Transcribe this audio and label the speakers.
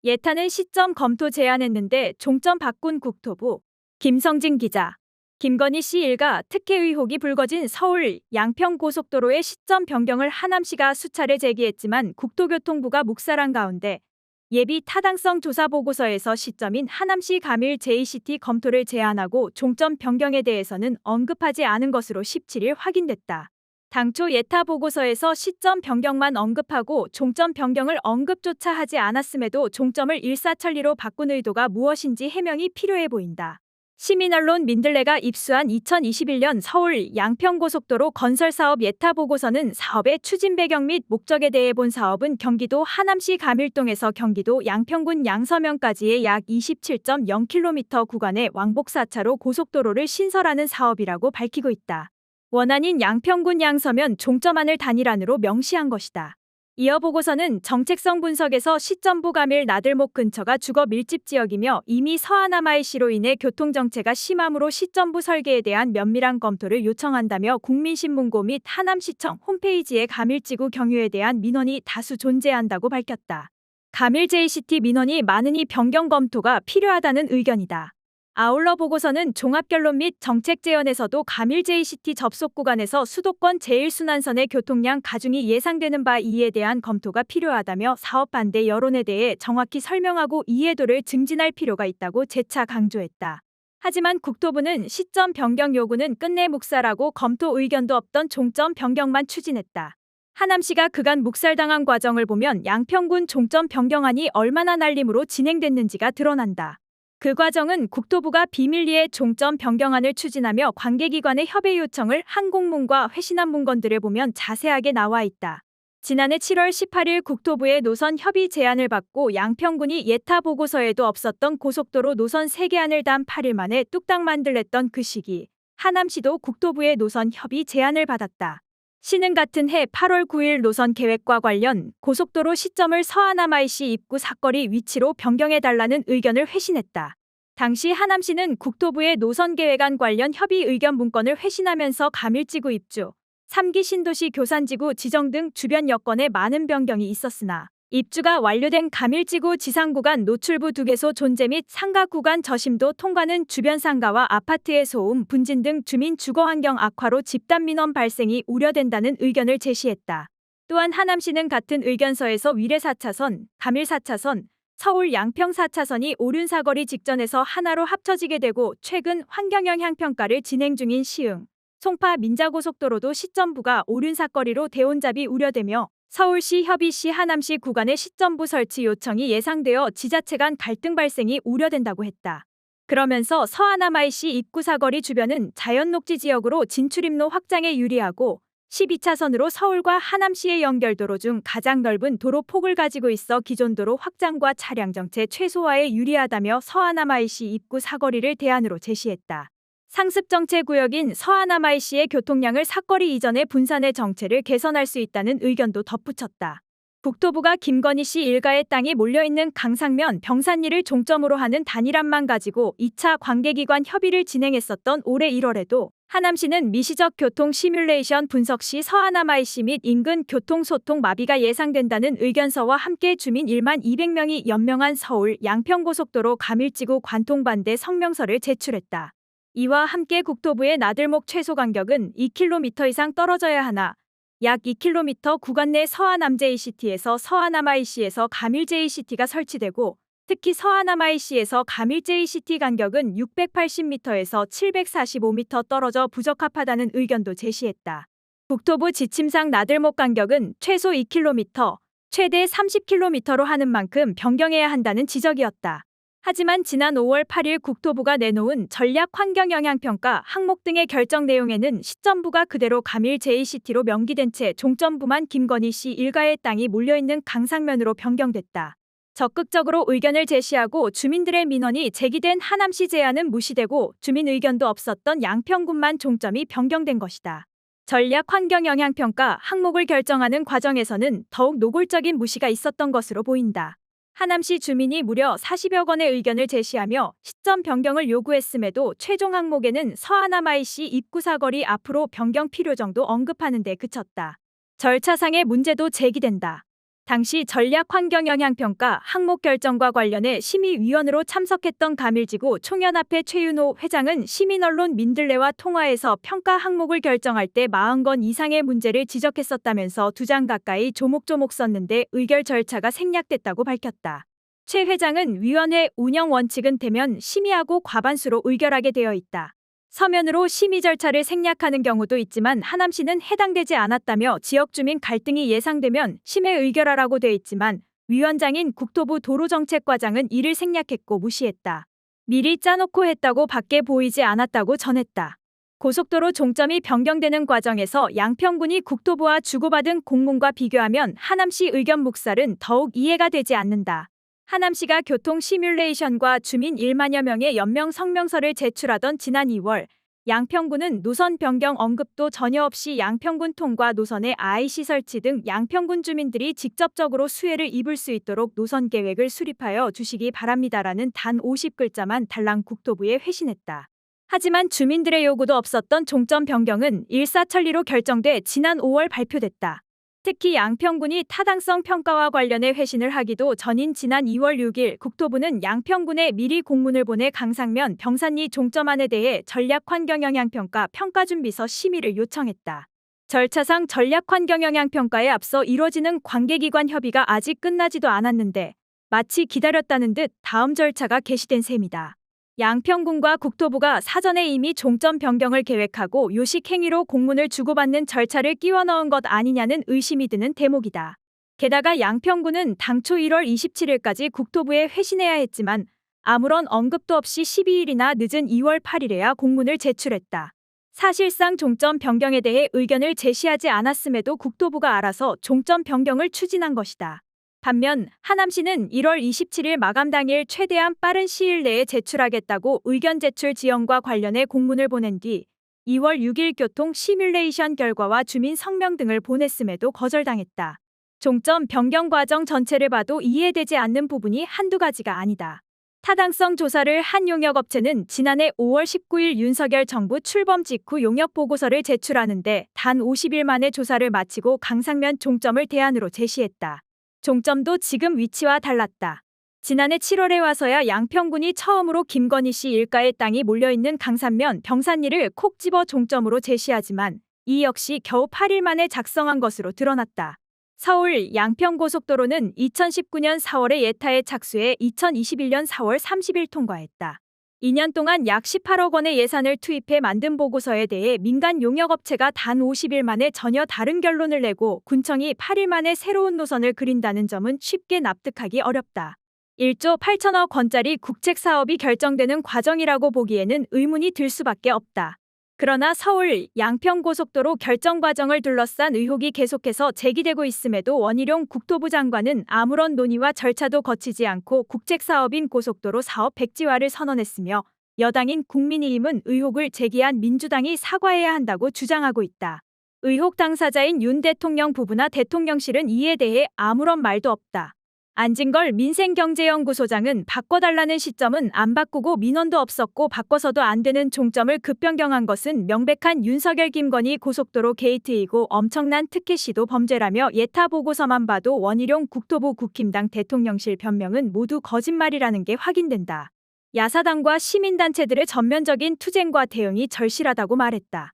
Speaker 1: 예타는 시점 검토 제안했는데 종점 바꾼 국토부. 김성진 기자. 김건희 씨 일가 특혜 의혹이 불거진 서울 양평고속도로의 시점 변경을 하남시가 수차례 제기했지만 국토교통부가 묵살한 가운데 예비 타당성 조사 보고서에서 시점인 하남시 가밀 JCT 검토를 제안하고 종점 변경에 대해서는 언급하지 않은 것으로 17일 확인됐다. 당초 예타 보고서에서 시점 변경만 언급하고 종점 변경을 언급조차 하지 않았음에도 종점을 일사천리로 바꾼 의도가 무엇인지 해명이 필요해 보인다. 시민언론 민들레가 입수한 2021년 서울 양평고속도로 건설사업 예타 보고서는 사업의 추진 배경 및 목적에 대해 본 사업은 경기도 하남시 가밀동에서 경기도 양평군 양서면까지의 약 27.0km 구간의 왕복 4차로 고속도로를 신설하는 사업이라고 밝히고 있다. 원안인 양평군 양서면 종점안을 단일안으로 명시한 것이다. 이어 보고서는 정책성 분석에서 시점부 가밀 나들목 근처가 주거 밀집 지역이며 이미 서하남IC로 인해 교통정체가 심하므로 시점부 설계에 대한 면밀한 검토를 요청한다며 국민신문고 및 하남시청 홈페이지에 가밀지구 경유에 대한 민원이 다수 존재한다고 밝혔다. 가밀 JCT 민원이 많으니 변경 검토가 필요하다는 의견이다. 아울러 보고서는 종합결론 및 정책 제언에서도 가밀 JCT 접속 구간에서 수도권 제1순환선의 교통량 가중이 예상되는 바 이에 대한 검토가 필요하다며 사업 반대 여론에 대해 정확히 설명하고 이해도를 증진할 필요가 있다고 재차 강조했다. 하지만 국토부는 시점 변경 요구는 끝내 묵살하고 검토 의견도 없던 종점 변경만 추진했다. 하남시가 그간 묵살당한 과정을 보면 양평군 종점 변경안이 얼마나 날림으로 진행됐는지가 드러난다. 그 과정은 국토부가 비밀리에 종점 변경안을 추진하며 관계기관의 협의 요청을 한 공문과 회신한 문건들을 보면 자세하게 나와 있다. 지난해 7월 18일 국토부의 노선 협의 제안을 받고 양평군이 예타 보고서에도 없었던 고속도로 노선 3개안을 단 8일 만에 뚝딱 만들랬던 그 시기, 하남시도 국토부의 노선 협의 제안을 받았다. 시는 같은 해 8월 9일 노선 계획과 관련 고속도로 시점을 서하남IC 입구 사거리 위치로 변경해달라는 의견을 회신했다. 당시 하남시는 국토부의 노선 계획안 관련 협의 의견 문건을 회신하면서 가밀지구 입주, 3기 신도시 교산지구 지정 등 주변 여건에 많은 변경이 있었으나 입주가 완료된 가밀지구 지상구간 노출부 2개소 존재 및 상가 구간 저심도 통과는 주변 상가와 아파트의 소음, 분진 등 주민 주거환경 악화로 집단 민원 발생이 우려된다는 의견을 제시했다. 또한 하남시는 같은 의견서에서 위례 4차선, 가밀 4차선, 서울 양평 4차선이 오륜사거리 직전에서 하나로 합쳐지게 되고 최근 환경영향 평가를 진행 중인 시흥, 송파 민자고속도로도 시점부가 오륜사거리로 대혼잡이 우려되며 서울시 협의시 하남시 구간의 시점부 설치 요청이 예상되어 지자체 간 갈등 발생이 우려된다고 했다. 그러면서 서하남IC 입구 사거리 주변은 자연녹지 지역으로 진출입로 확장에 유리하고 12차선으로 서울과 하남시의 연결도로 중 가장 넓은 도로 폭을 가지고 있어 기존 도로 확장과 차량 정체 최소화에 유리하다며 서하남IC 입구 사거리를 대안으로 제시했다. 상습 정체 구역인 서하남IC의 교통량을 사거리 이전에 분산해 정체를 개선할 수 있다는 의견도 덧붙였다. 국토부가 김건희 씨 일가의 땅이 몰려있는 강상면 병산리를 종점으로 하는 단일안만 가지고 2차 관계기관 협의를 진행했었던 올해 1월에도 하남시는 미시적 교통 시뮬레이션 분석 시 서하남IC 및 인근 교통소통 마비가 예상된다는 의견서와 함께 주민 1만 200명이 연명한 서울 양평고속도로 가밀지구 관통 반대 성명서를 제출했다. 이와 함께 국토부의 나들목 최소 간격은 2km 이상 떨어져야 하나 약 2km 구간 내 서하남 JCT에서 서하남IC에서 가밀 JCT가 설치되고 특히 서하남IC에서 가밀 JCT 간격은 680m에서 745m 떨어져 부적합하다는 의견도 제시했다. 국토부 지침상 나들목 간격은 최소 2km, 최대 30km로 하는 만큼 변경해야 한다는 지적이었다. 하지만 지난 5월 8일 국토부가 내놓은 전략 환경영향평가 항목 등의 결정 내용에는 시점부가 그대로 가밀 JCT로 명기된 채 종점부만 김건희 씨 일가의 땅이 몰려있는 강상면으로 변경됐다. 적극적으로 의견을 제시하고 주민들의 민원이 제기된 하남시 제안은 무시되고 주민 의견도 없었던 양평군만 종점이 변경된 것이다. 전략 환경영향평가 항목을 결정하는 과정에서는 더욱 노골적인 무시가 있었던 것으로 보인다. 하남시 주민이 무려 40여 건의 의견을 제시하며 시점 변경을 요구했음에도 최종 항목에는 서하남IC 입구 사거리 앞으로 변경 필요 정도 언급하는 데 그쳤다. 절차상의 문제도 제기된다. 당시 전략환경영향평가 항목 결정과 관련해 심의위원으로 참석했던 가밀지구 총연합회 최윤호 회장은 시민언론 민들레와 통화에서 평가 항목을 결정할 때 40건 이상의 문제를 지적했었다면서 2장 가까이 조목조목 썼는데 의결 절차가 생략됐다고 밝혔다. 최 회장은 위원회 운영 원칙은 대면 심의하고 과반수로 의결하게 되어 있다. 서면으로 심의 절차를 생략하는 경우도 있지만 하남시는 해당되지 않았다며 지역 주민 갈등이 예상되면 심해 의결하라고 돼 있지만 위원장인 국토부 도로정책과장은 이를 생략했고 무시했다. 미리 짜놓고 했다고 밖에 보이지 않았다고 전했다. 고속도로 종점이 변경되는 과정에서 양평군이 국토부와 주고받은 공문과 비교하면 하남시 의견 묵살은 더욱 이해가 되지 않는다. 하남시가 교통 시뮬레이션과 주민 1만여 명의 연명 성명서를 제출하던 지난 2월, 양평군은 노선 변경 언급도 전혀 없이 양평군 통과 노선에 IC 설치 등 양평군 주민들이 직접적으로 수혜를 입을 수 있도록 노선 계획을 수립하여 주시기 바랍니다라는 단 50글자만 달랑 국토부에 회신했다. 하지만 주민들의 요구도 없었던 종점 변경은 일사천리로 결정돼 지난 5월 발표됐다. 특히 양평군이 타당성 평가와 관련해 회신을 하기도 전인 지난 2월 6일 국토부는 양평군에 미리 공문을 보내 강상면 병산리 종점안에 대해 전략환경영향평가 평가준비서 심의를 요청했다. 절차상 전략환경영향평가에 앞서 이뤄지는 관계기관 협의가 아직 끝나지도 않았는데 마치 기다렸다는 듯 다음 절차가 개시된 셈이다. 양평군과 국토부가 사전에 이미 종점 변경을 계획하고 요식 행위로 공문을 주고받는 절차를 끼워 넣은 것 아니냐는 의심이 드는 대목이다. 게다가 양평군은 당초 1월 27일까지 국토부에 회신해야 했지만 아무런 언급도 없이 12일이나 늦은 2월 8일에야 공문을 제출했다. 사실상 종점 변경에 대해 의견을 제시하지 않았음에도 국토부가 알아서 종점 변경을 추진한 것이다. 반면 하남시는 1월 27일 마감 당일 최대한 빠른 시일 내에 제출하겠다고 의견 제출 지연과 관련해 공문을 보낸 뒤 2월 6일 교통 시뮬레이션 결과와 주민 성명 등을 보냈음에도 거절당했다. 종점 변경 과정 전체를 봐도 이해되지 않는 부분이 한두 가지가 아니다. 타당성 조사를 한 용역업체는 지난해 5월 19일 윤석열 정부 출범 직후 용역 보고서를 제출하는데 단 50일 만에 조사를 마치고 강상면 종점을 대안으로 제시했다. 종점도 지금 위치와 달랐다. 지난해 7월에 와서야 양평군이 처음으로 김건희 씨 일가의 땅이 몰려있는 강산면 병산리를 콕 집어 종점으로 제시하지만 이 역시 겨우 8일 만에 작성한 것으로 드러났다. 서울 양평고속도로는 2019년 4월에 예타에 착수해 2021년 4월 30일 통과했다. 2년 동안 약 18억 원의 예산을 투입해 만든 보고서에 대해 민간 용역업체가 단 50일 만에 전혀 다른 결론을 내고 군청이 8일 만에 새로운 노선을 그린다는 점은 쉽게 납득하기 어렵다. 1조 8천억 원짜리 국책사업이 결정되는 과정이라고 보기에는 의문이 들 수밖에 없다. 그러나 서울 양평고속도로 결정 과정을 둘러싼 의혹이 계속해서 제기되고 있음에도 원희룡 국토부 장관은 아무런 논의와 절차도 거치지 않고 국책사업인 고속도로 사업 백지화를 선언했으며 여당인 국민의힘은 의혹을 제기한 민주당이 사과해야 한다고 주장하고 있다. 의혹 당사자인 윤 대통령 부부나 대통령실은 이에 대해 아무런 말도 없다. 안진걸 민생경제연구소장은 바꿔달라는 시점은 안 바꾸고 민원도 없었고 바꿔서도 안 되는 종점을 급변경한 것은 명백한 윤석열 김건희 고속도로 게이트이고 엄청난 특혜 시도 범죄라며 예타 보고서만 봐도 원희룡 국토부 국힘당 대통령실 변명은 모두 거짓말이라는 게 확인된다. 야사당과 시민단체들의 전면적인 투쟁과 대응이 절실하다고 말했다.